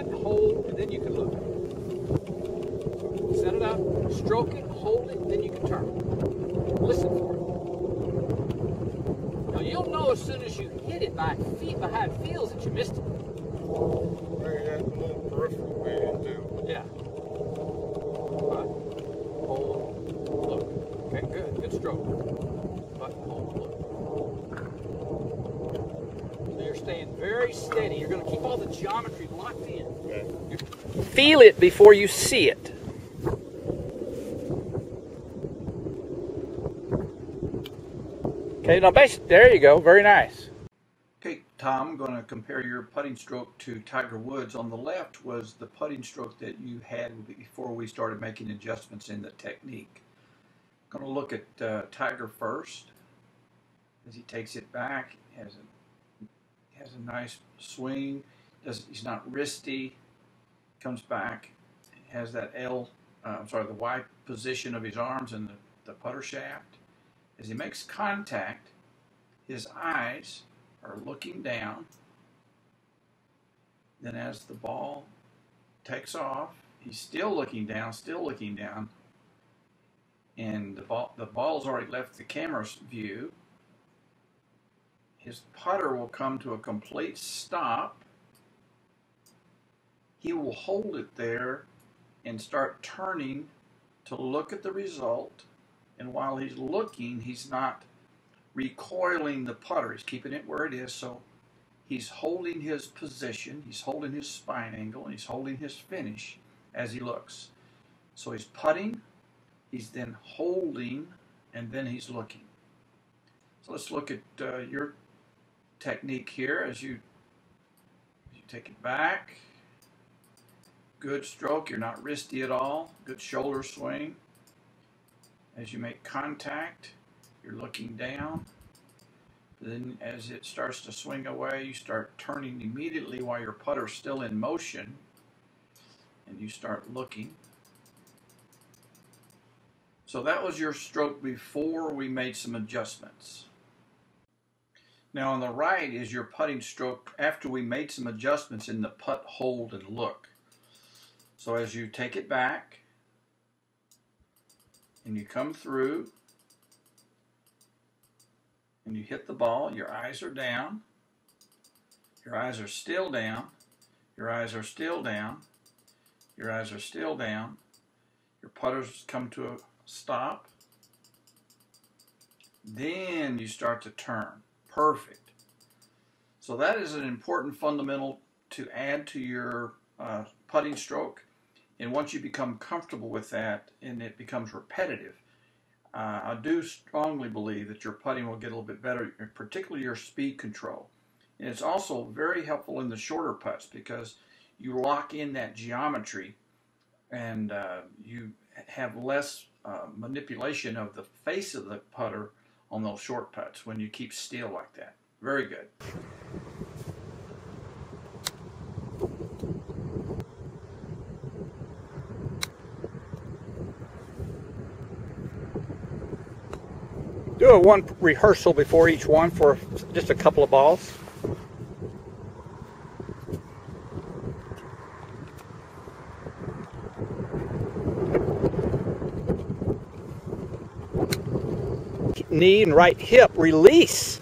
putt, hold, and then you can look. Set it up, stroke it, hold it, then you can turn. Listen for it. Now you'll know as soon as you hit it by how it feels that you missed it. Maybe that little peripheral band too. Yeah. Putt, hold, look. Okay, good. Good stroke. Putt, hold, look. So you're staying very steady. You're going to keep all the geometry locked in. Okay. Feel it before you see it. Okay, now there you go. Very nice. Okay, Tom, I'm going to compare your putting stroke to Tiger Woods. On the left was the putting stroke that you had before we started making adjustments in the technique. I'm going to look at Tiger first. As he takes it back, he has a nice swing. He's not wristy. Comes back, has that the Y position of his arms and the putter shaft. As he makes contact, his eyes are looking down. Then as the ball takes off, he's still looking down, and the ball's already left the camera's view. His putter will come to a complete stop. He will hold it there and start turning to look at the result. And while he's looking, he's not recoiling the putter. He's keeping it where it is. So he's holding his position, he's holding his spine angle, and he's holding his finish as he looks. So he's putting, he's then holding, and then he's looking. So let's look at your technique here as you take it back. Good stroke, you're not wristy at all. Good shoulder swing. As you make contact, you're looking down. Then as it starts to swing away, you start turning immediately while your putter's still in motion. And you start looking. So that was your stroke before we made some adjustments. Now on the right is your putting stroke after we made some adjustments in the putt, hold, and look. So as you take it back and you come through and you hit the ball, your eyes are down, your eyes are still down, your eyes are still down, your eyes are still down, your putters come to a stop, then you start to turn. Perfect. So that is an important fundamental to add to your putting stroke. And once you become comfortable with that and it becomes repetitive, I do strongly believe that your putting will get a little bit better, particularly your speed control. And it's also very helpful in the shorter putts because you lock in that geometry and you have less manipulation of the face of the putter on those short putts when you keep still like that. Very good. Do a one rehearsal before each one for just a couple of balls. Knee and right hip release.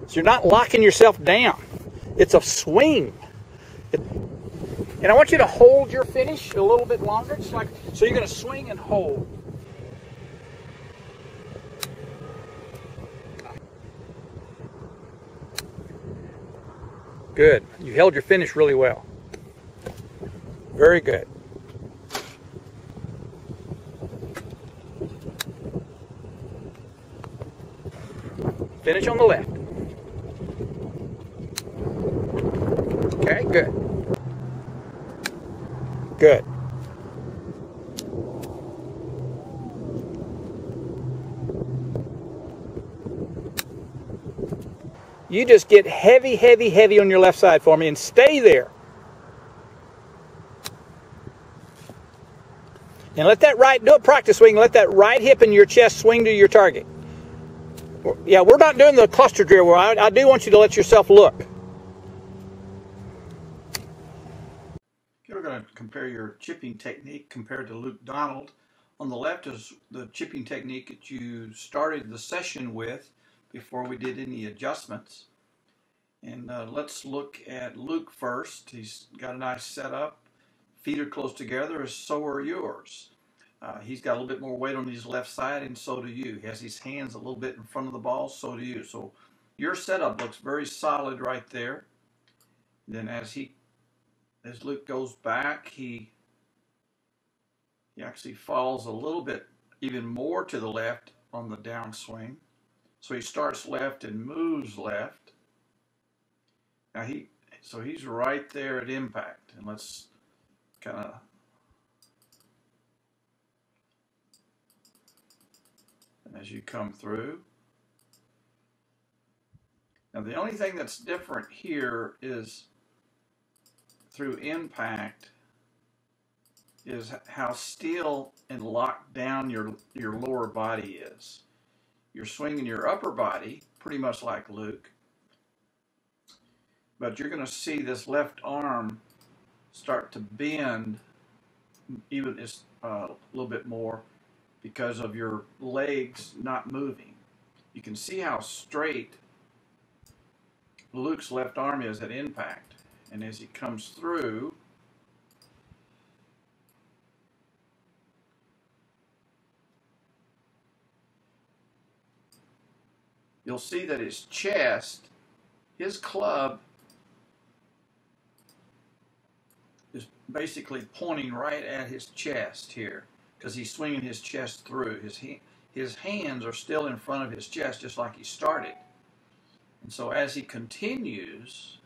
So you're not locking yourself down. It's a swing. And I want you to hold your finish a little bit longer. Just like, so you're going to swing and hold. Good. You held your finish really well. Very good. Finish on the left. Okay, good. Good. You just get heavy, heavy, heavy on your left side for me and stay there. And let that right, do a practice swing, let that right hip in your chest swing to your target. Yeah, we're not doing the cluster drill. I do want you to let yourself look. going to compare your chipping technique compared to Luke Donald. On the left is the chipping technique that you started the session with before we did any adjustments. And let's look at Luke first. He's got a nice setup. Feet are close together, so are yours. He's got a little bit more weight on his left side, and so do you. He has his hands a little bit in front of the ball, so do you. So your setup looks very solid right there. Then as Luke goes back, he actually falls a little bit even more to the left on the downswing. So he starts left and moves left. Now he's right there at impact. And let's kind of as you come through. Now the only thing that's different here is through impact is how still and locked down your lower body is. You're swinging your upper body pretty much like Luke, but you're going to see this left arm start to bend even a little bit more because of your legs not moving. You can see how straight Luke's left arm is at impact, and as he comes through, you'll see that his chest, his club is basically pointing right at his chest here because he's swinging his chest through. His hands are still in front of his chest just like he started. And so as he continues,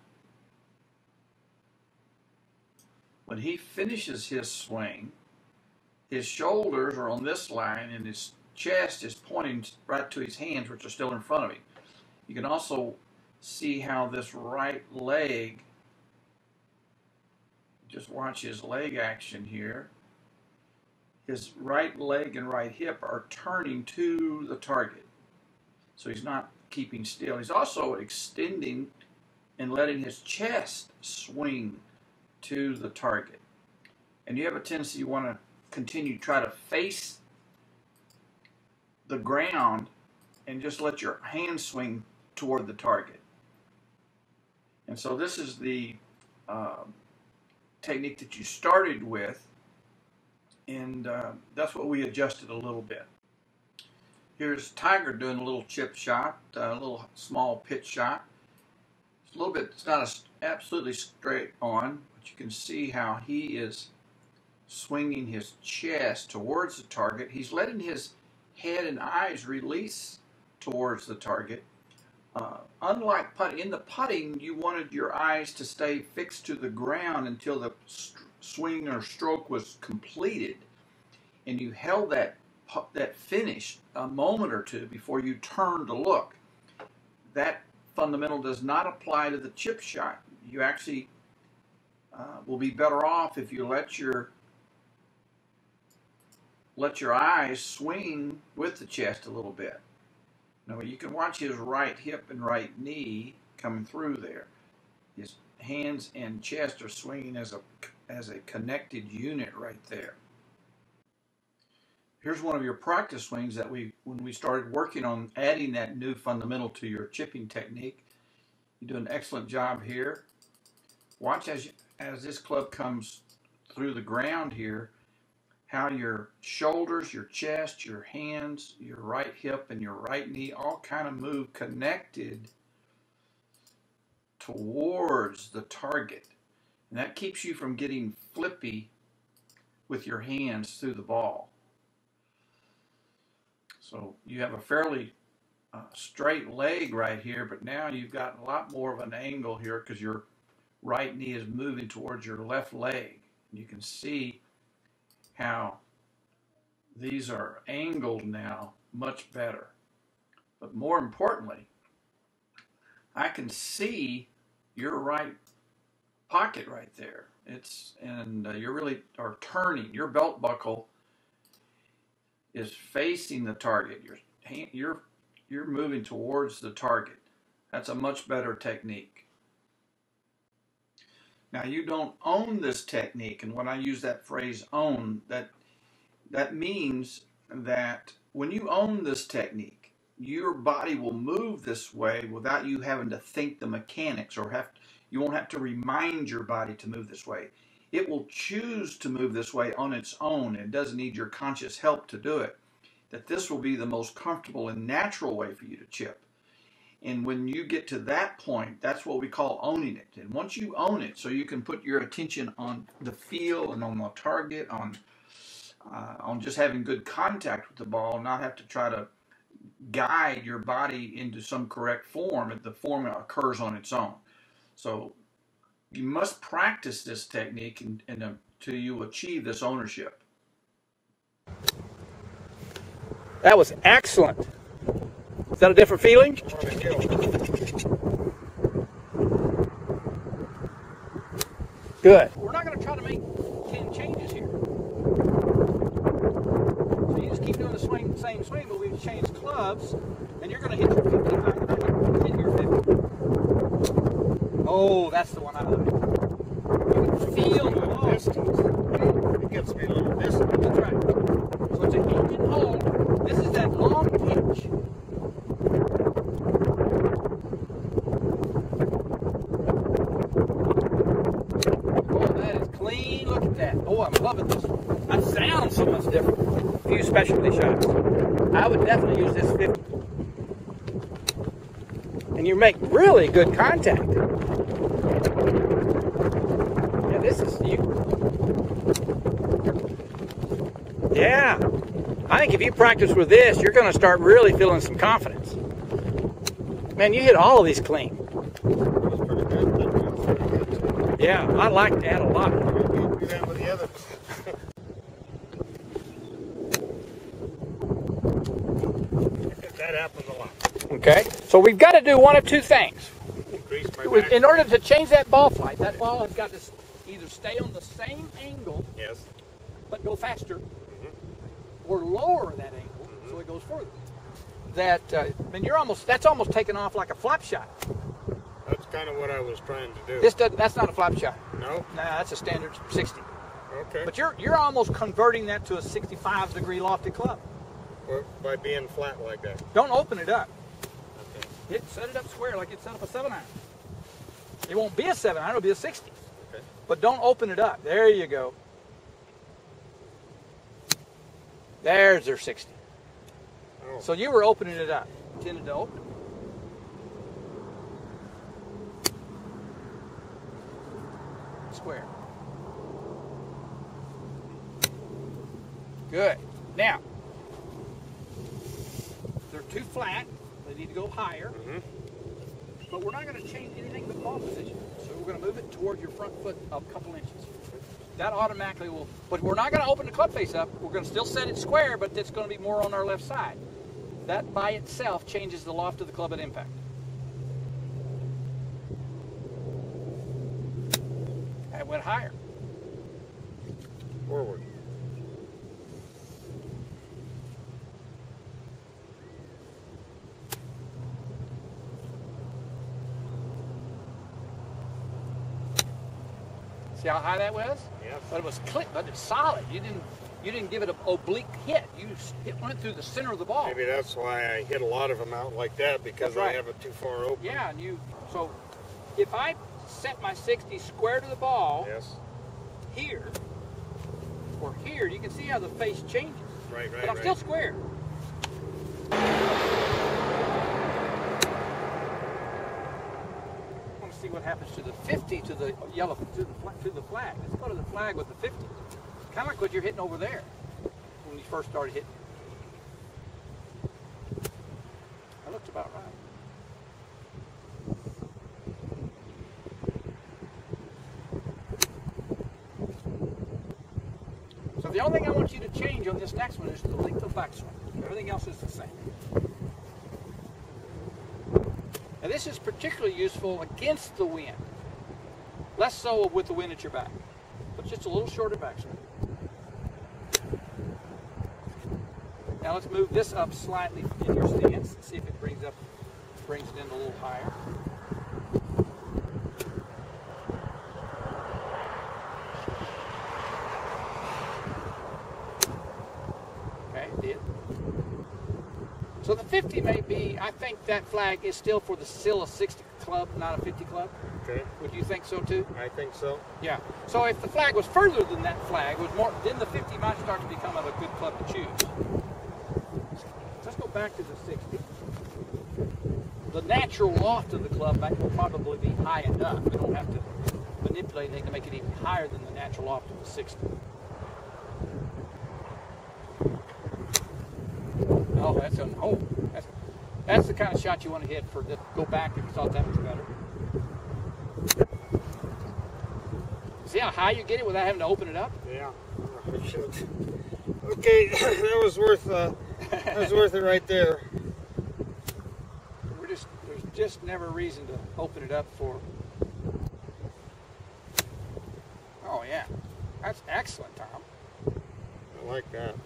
when he finishes his swing, his shoulders are on this line and his chest is pointing right to his hands, which are still in front of him. You can also see how this right leg, just watch his leg action here. His right leg and right hip are turning to the target. So he's not keeping still. He's also extending and letting his chest swing to the target. And you have a tendency, you want to continue to try to face the ground and just let your hand swing toward the target. And so this is the technique that you started with, and that's what we adjusted a little bit. Here's Tiger doing a little chip shot, a little small pitch shot. It's a little bit, it's not absolutely straight on, but you can see how he is swinging his chest towards the target. He's letting his head and eyes release towards the target. Unlike putting, in the putting, you wanted your eyes to stay fixed to the ground until the swing or stroke was completed, and you held that finish a moment or two before you turn to look. That fundamental does not apply to the chip shot. You actually will be better off if you let your eyes swing with the chest a little bit. Now you can watch his right hip and right knee coming through there. His hands and chest are swinging as a connected unit right there. Here's one of your practice swings that when we started working on adding that new fundamental to your chipping technique. You do an excellent job here. Watch as this club comes through the ground here, how your shoulders, your chest, your hands, your right hip, and your right knee all kind of move connected towards the target. And that keeps you from getting flippy with your hands through the ball. So you have a fairly straight leg right here, but now you've got a lot more of an angle here because your right knee is moving towards your left leg. You can see how these are angled now much better. But more importantly, I can see your right pocket right there. You really are turning. Your belt buckle is facing the target. You're moving towards the target. That's a much better technique. Now you don't own this technique, and when I use that phrase own, that means that when you own this technique, your body will move this way without you having to think the mechanics, or you won't have to remind your body to move this way. It will choose to move this way on its own. It doesn't need your conscious help to do it. That this will be the most comfortable and natural way for you to chip. And when you get to that point, that's what we call owning it. And once you own it, so you can put your attention on the feel and on the target, on just having good contact with the ball, not have to try to guide your body into some correct form. The form occurs on its own. So you must practice this technique until you achieve this ownership. That was excellent. Is that a different feeling? Good. We're not going to try to make 10 changes here. So you just keep doing the same swing, but we've changed clubs, and you're going to hit your 50 high, hit your 50. Oh, that's the one I like. You can feel the ball. It gets me a little distance. That's right. So it's an hinge and hold. This is that long pitch. Look at that. Oh, I'm loving this one. That sounds so much different. A few specialty shots. I would definitely use this 50. And you make really good contact. Yeah, this is you. Yeah. I think if you practice with this, you're going to start really feeling some confidence. Man, you hit all of these clean. Yeah, I like that a lot. Do that with the others. That happens a lot. Okay, so we've got to do one of two things. Increase my back. In order to change that ball flight, that ball has got to either stay on the same angle, Yes. but go faster, or lower that angle so it goes further. That, and that's almost taken off like a flop shot. That's kind of what I was trying to do. That's not a flop shot. No? Nah, that's a standard 60. Okay. But you're almost converting that to a 65-degree lofted club. Or by being flat like that. Don't open it up. Okay. Set it up square like it set up a 7-iron. It won't be a 7-iron, it'll be a 60. Okay. But don't open it up. There you go. There's their 60. Oh. So you were opening it up. Intended to open it. Square. Good. Now, they're too flat. They need to go higher. But we're not going to change anything but ball position. So we're going to move it toward your front foot a couple inches. That automatically will, but we're not going to open the club face up. We're going to still set it square, but it's going to be more on our left side. That by itself changes the loft of the club at impact. That went higher. Forward. See how high that was? Yes. But it was clipped, but it's solid. You didn't give it an oblique hit. It went through the center of the ball. Maybe that's why I hit a lot of them out like that, because That's right. I have it too far open. Yeah, so if I set my 60 square to the ball, Yes. here, or here, you can see how the face changes. Right, But I'm still square. I want to see what happens to the 50, to the yellow, to the flag. Let's go to the flag with the 50. Kind of like what you're hitting over there when you first started hitting. That looks about right. So the only thing I want you to change on this next one is the length of backswing. Everything else is the same. Now this is particularly useful against the wind. Less so with the wind at your back, but just a little shorter backswing. Now let's move this up slightly in your stance and see if it brings it in a little higher. So the 50 may be, I think that flag is still for the still a 60 club, not a 50 club. Okay. Would you think so too? I think so. Yeah. So if the flag was further than that flag, was more, then the 50 might start to become of a good club to choose. Let's go back to the 60. The natural loft of the club will probably be high enough. We don't have to manipulate anything to make it even higher than the natural loft of the 60. Oh, that's the kind of shot you want to hit for the go back if you thought that was better. See how high you get it without having to open it up? Yeah. I should. Okay, that was worth it right there. There's just never a reason to open it up for. Oh yeah, that's excellent, Tom. I like that.